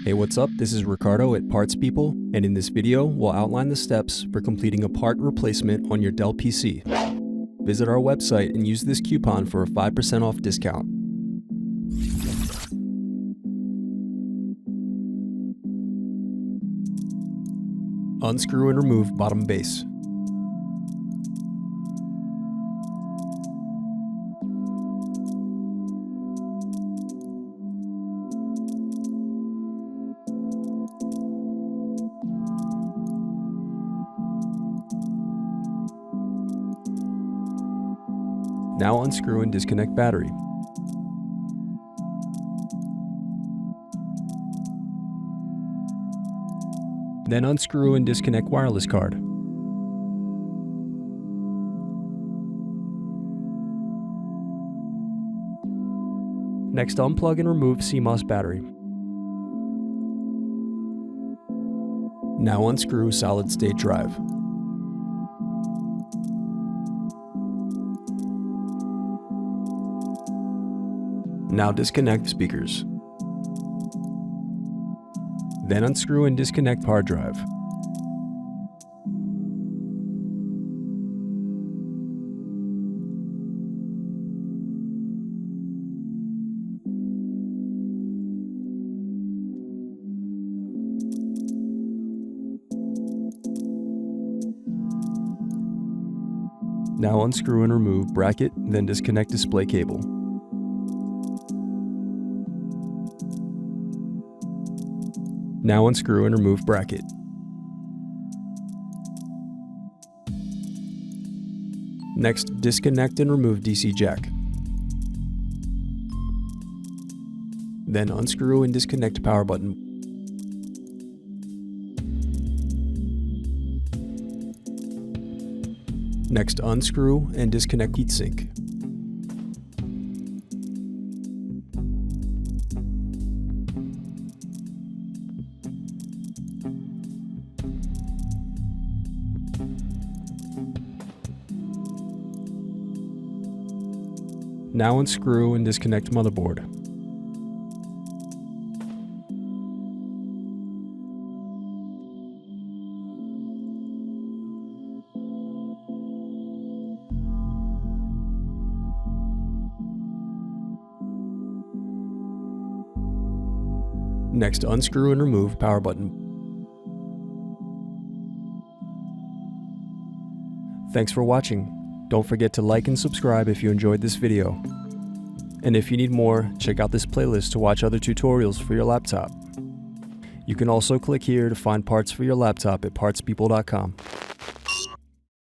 Hey, what's up? This is Ricardo at Parts People, and in this video, we'll outline the steps for completing a part replacement on your Dell PC. Visit our website and use this coupon for a 5% off discount. Unscrew and remove bottom base. Now unscrew and disconnect battery. Then unscrew and disconnect wireless card. Next, unplug and remove CMOS battery. Now unscrew solid-state drive. Now disconnect speakers. Then unscrew and disconnect hard drive. Now unscrew and remove bracket, then disconnect display cable. Now unscrew and remove bracket. Next, disconnect and remove DC jack. Then unscrew and disconnect power button. Next, unscrew and disconnect heatsink. Now unscrew and disconnect motherboard. Next, unscrew and remove power button. Thanks for watching. Don't forget to like and subscribe if you enjoyed this video. And if you need more, check out this playlist to watch other tutorials for your laptop. You can also click here to find parts for your laptop at partspeople.com.